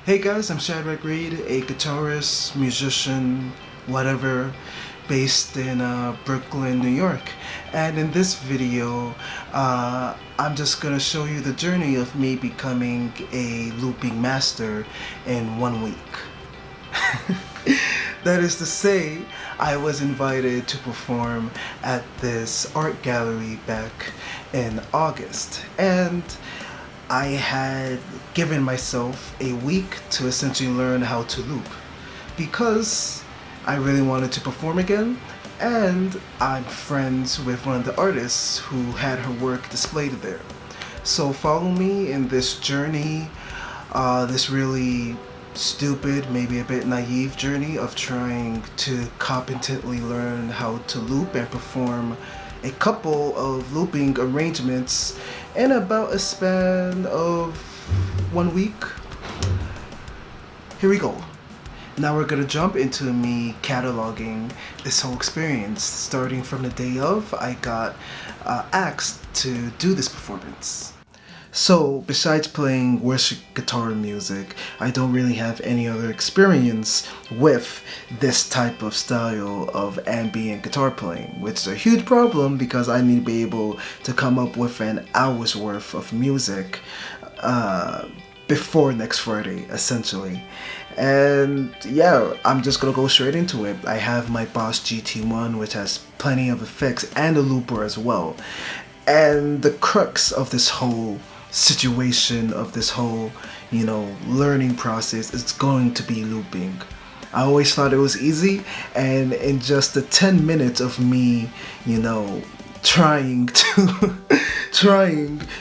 Hey guys, I'm Shadrack Reed, a guitarist, musician, whatever, based in Brooklyn, New York. And in this video, I'm just gonna show you the journey of me becoming a looping master in 1 week. That is to say, I was invited to perform at this art gallery back in August, and I had given myself a week to essentially learn how to loop because I really wanted to perform again, and I'm friends with one of the artists who had her work displayed there. So follow me in this journey, this really stupid, maybe a bit naive journey of trying to competently learn how to loop and perform a couple of looping arrangements in about a span of 1 week. Here we go. Now we're gonna jump into me cataloging this whole experience, starting from the day of I got asked to do this performance. So, besides playing worship guitar music, I don't really have any other experience with this type of style of ambient guitar playing, which is a huge problem because I need to be able to come up with an hour's worth of music before next Friday, essentially. And yeah, I'm just gonna go straight into it. I have my Boss GT1, which has plenty of effects and a looper as well. And the crux of this whole situation, of this whole, learning process is going to be looping. I always thought it was easy, and in just the 10 minutes of me, trying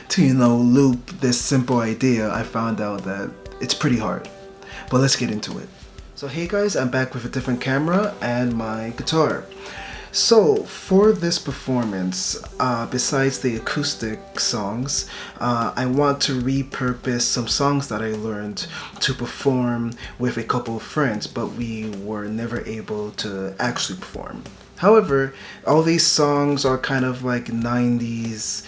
to loop this simple idea, I found out that it's pretty hard. But let's get into it. So hey guys, I'm back with a different camera and my guitar. So for this performance, besides the acoustic songs, I want to repurpose some songs that I learned to perform with a couple of friends, but we were never able to actually perform. However, all these songs are kind of like 90s,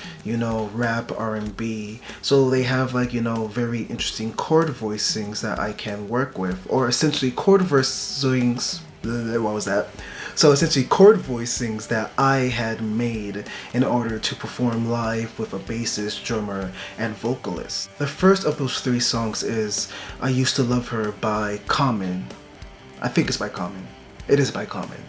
rap R&B. So they have very interesting chord voicings that I can work with, or essentially chord voicings. What was that? So essentially chord voicings that I had made in order to perform live with a bassist, drummer, and vocalist. The first of those three songs is I Used to Love Her by Common. I think it's by Common. It is by Common.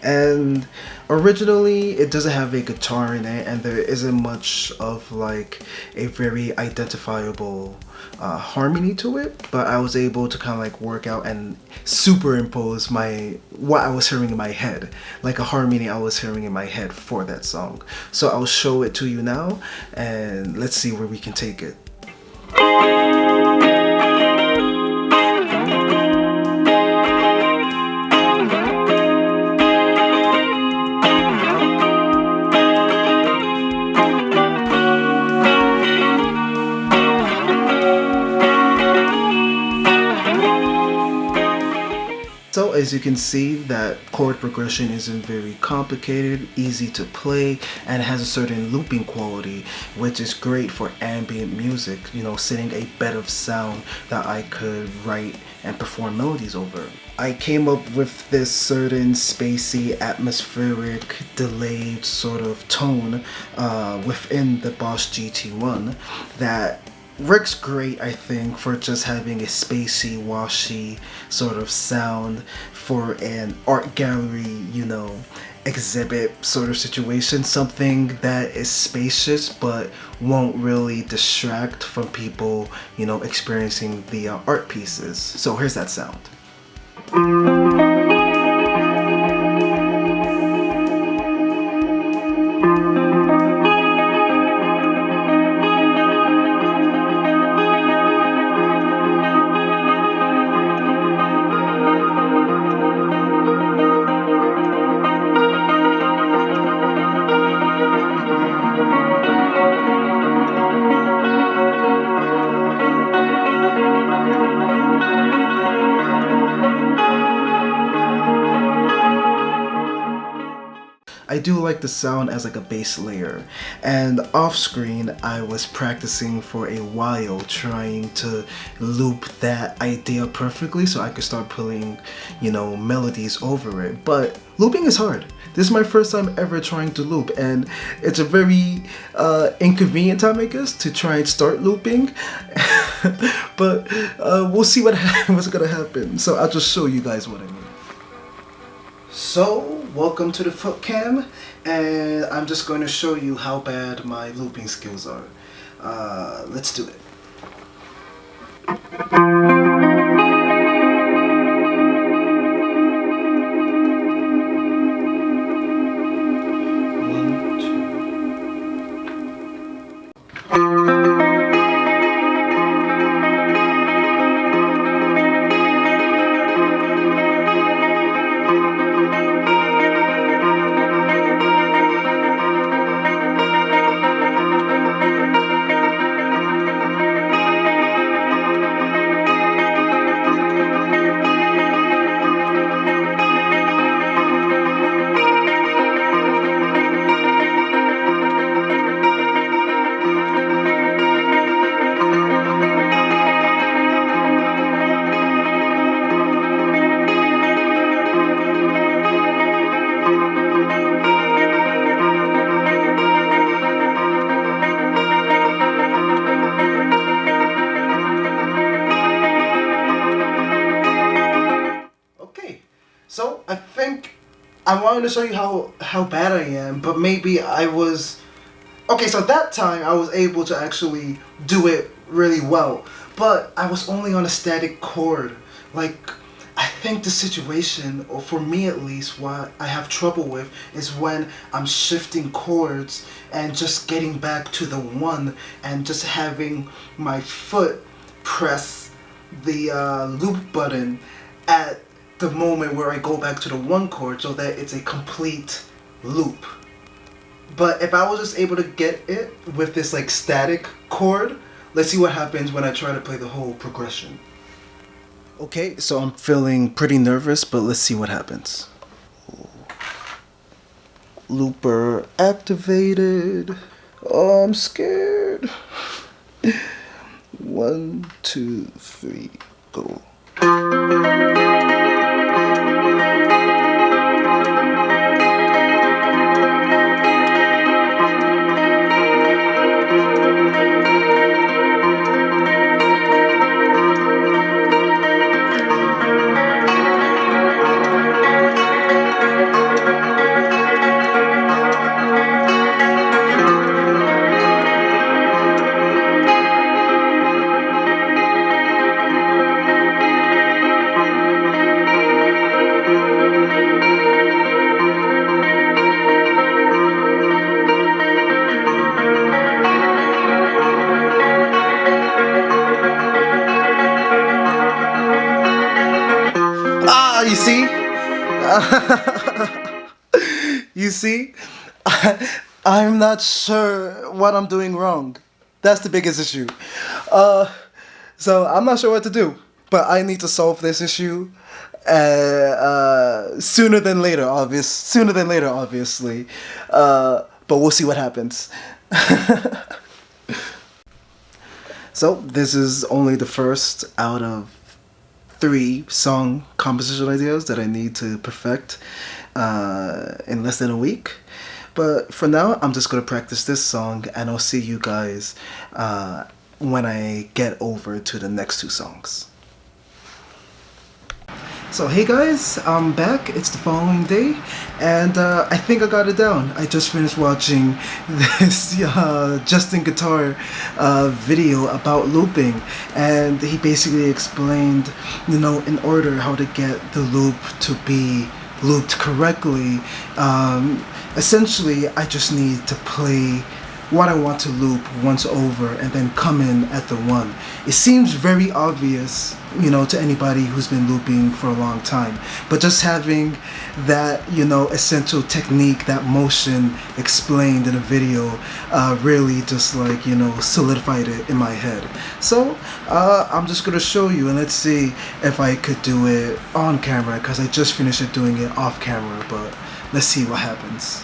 And originally it doesn't have a guitar in it, and there isn't much of like a very identifiable harmony to it, but I was able to kind of like work out and superimpose what I was hearing in my head, like a harmony I was hearing in my head for that song. So I'll show it to you now, and let's see where we can take it. So as you can see, that chord progression isn't very complicated, easy to play, and has a certain looping quality, which is great for ambient music, setting a bed of sound that I could write and perform melodies over. I came up with this certain spacey, atmospheric, delayed sort of tone within the Boss GT1 that works great, I think, for just having a spacey, washy sort of sound for an art gallery, exhibit sort of situation. Something that is spacious but won't really distract from people, experiencing the art pieces. So here's that sound. I do like the sound as like a base layer. And off screen, I was practicing for a while trying to loop that idea perfectly so I could start pulling, you know, melodies over it. But looping is hard. This is my first time ever trying to loop, and it's a very inconvenient time, I guess, to try and start looping. But we'll see what's gonna happen. So I'll just show you guys what I mean. So, welcome to the foot cam, and I'm just going to show you how bad my looping skills are. Let's do it. So I think I wanted to show you how bad I am, but maybe I was... Okay, so that time I was able to actually do it really well, but I was only on a static chord. Like, I think the situation, or for me at least, what I have trouble with is when I'm shifting chords and just getting back to the one and just having my foot press the loop button at the moment where I go back to the one chord so that it's a complete loop. But if I was just able to get it with this like static chord, let's see what happens when I try to play the whole progression. Okay, so I'm feeling pretty nervous, but let's see what happens. Looper activated. Oh, I'm scared. 1, 2, 3, go. You see? You see? I'm not sure what I'm doing wrong. That's the biggest issue. So I'm not sure what to do, but I need to solve this issue sooner than later, obviously. But we'll see what happens. So this is only the first out of 3 song composition ideas that I need to perfect in less than a week. But for now, I'm just going to practice this song, and I'll see you guys when I get over to the next 2 songs. So hey guys, I'm back. It's the following day, and I think I got it down. I just finished watching this Justin Guitar video about looping, and he basically explained, you know, in order how to get the loop to be looped correctly. Essentially, I just need to play what I want to loop once over and then come in at the 1. It seems very obvious, you know, to anybody who's been looping for a long time, but just having that, you know, essential technique, that motion explained in a video really just like, you know, solidified it in my head. So I'm just gonna show you, and let's see if I could do it on camera, because I just finished doing it off camera, but let's see what happens.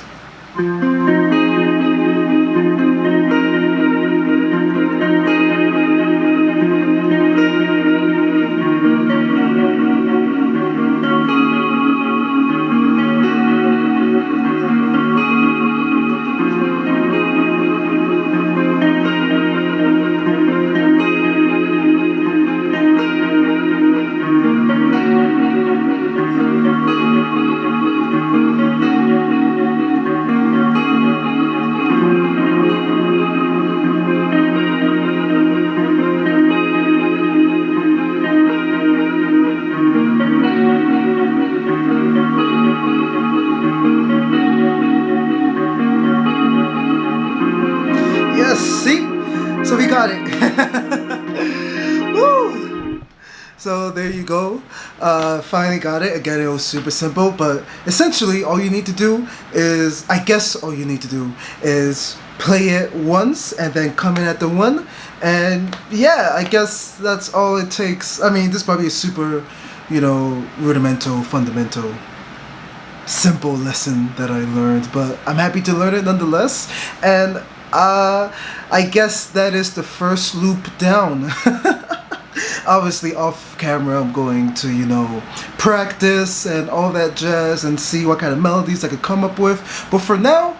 Yes, see? So we got it. Woo! So there you go. Finally got it. Again, it was super simple, but essentially all you need to do is, I guess all you need to do is play it once and then come in at the one. And yeah, I guess that's all it takes. I mean, this is probably a super, rudimental, fundamental, simple lesson that I learned, but I'm happy to learn it nonetheless. And I guess that is the first loop down. Obviously, off camera, I'm going to, practice and all that jazz and see what kind of melodies I could come up with. But for now,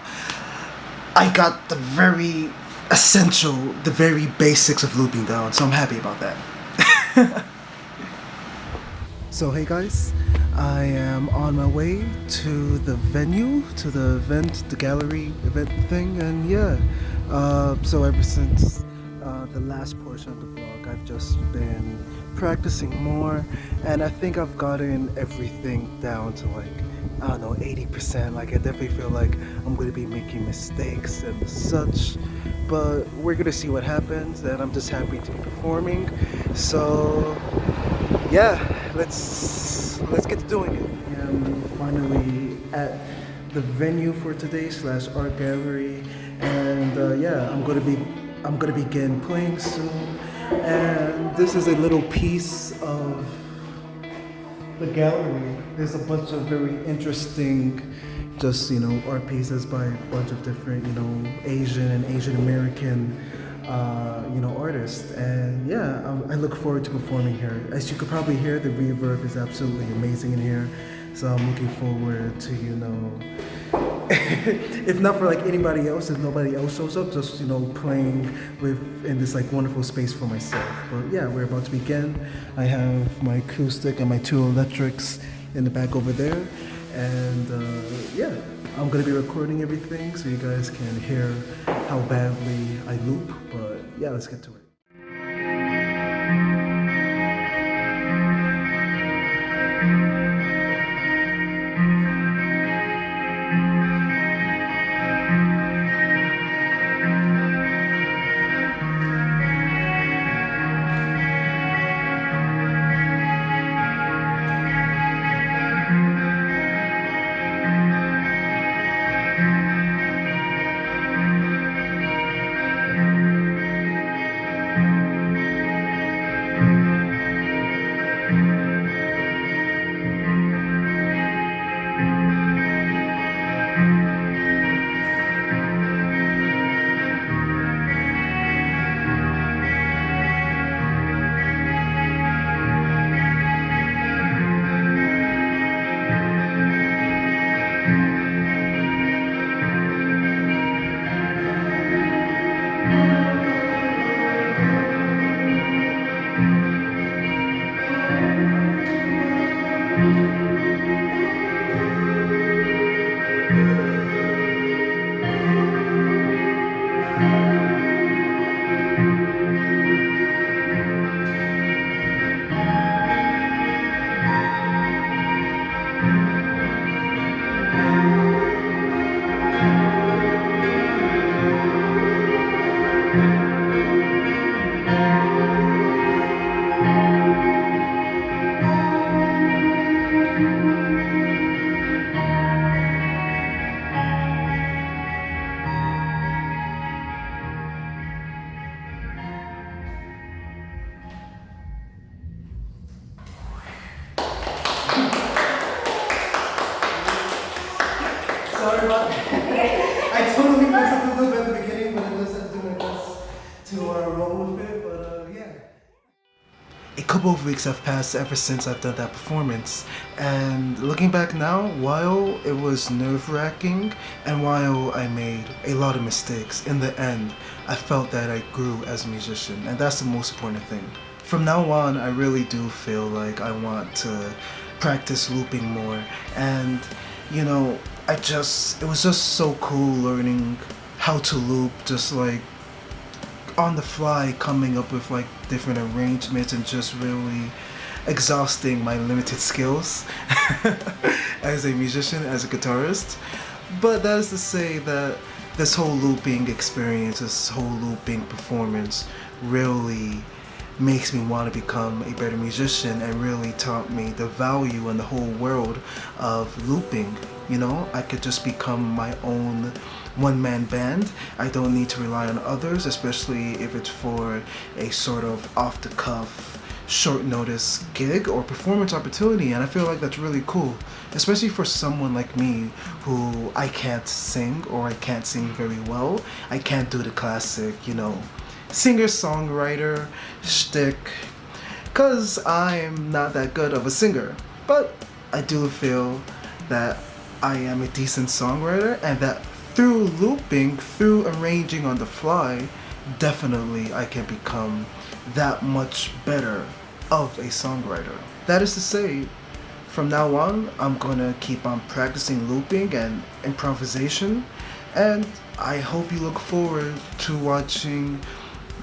I got the very essential, the very basics of looping down, so I'm happy about that. So hey guys, I am on my way to the venue, to the event, the gallery event thing, and yeah, so ever since the last portion of the vlog, I've just been practicing more, and I think I've gotten everything down to like, I don't know, 80%. Like I definitely feel like I'm going to be making mistakes and such, but we're going to see what happens, and I'm just happy to be performing. So yeah, let's get to doing it. I'm finally at the venue for today / art gallery, and yeah, I'm gonna begin playing soon. And this is a little piece of the gallery. There's a bunch of very interesting, just art pieces by a bunch of different Asian and Asian American artists, and yeah, I look forward to performing here. As you could probably hear, the reverb is absolutely amazing in here, so I'm looking forward to if not for like anybody else, if nobody else shows up, just playing in this like wonderful space for myself. But yeah, we're about to begin. I have my acoustic and my two electrics in the back over there, and yeah, I'm gonna be recording everything so you guys can hear how badly I loop. But yeah, let's get to it. Sorry about that. couple of weeks have passed ever since I've done that performance, and looking back now, while it was nerve-wracking and while I made a lot of mistakes, in the end I felt that I grew as a musician, and that's the most important thing. From now on, I really do feel like I want to practice looping more, and you know, it was just so cool learning how to loop, just like on the fly, coming up with like different arrangements and just really exhausting my limited skills as a musician, as a guitarist. But that is to say that this whole looping experience, this whole looping performance really makes me want to become a better musician, and really taught me the value and the whole world of looping. You know, I could just become my own one-man band. I don't need to rely on others, especially if it's for a sort of off-the-cuff, short notice gig or performance opportunity, and I feel like that's really cool, especially for someone like me who I can't sing, or I can't sing very well. I can't do the classic, you know, singer-songwriter shtick, cause I'm not that good of a singer. But I do feel that I am a decent songwriter, and that through looping, through arranging on the fly, definitely I can become that much better of a songwriter. That is to say, from now on, I'm gonna keep on practicing looping and improvisation, and I hope you look forward to watching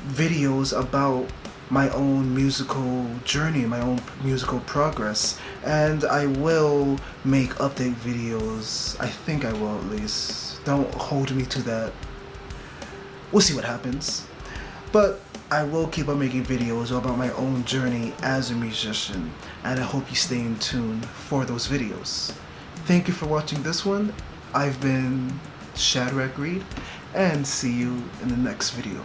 videos about my own musical journey, my own musical progress, and I will make update videos. I think I will, at least. Don't hold me to that. We'll see what happens. But I will keep on making videos about my own journey as a musician, and I hope you stay in tune for those videos. Thank you for watching this one. I've been Shadrach Reed, and see you in the next video.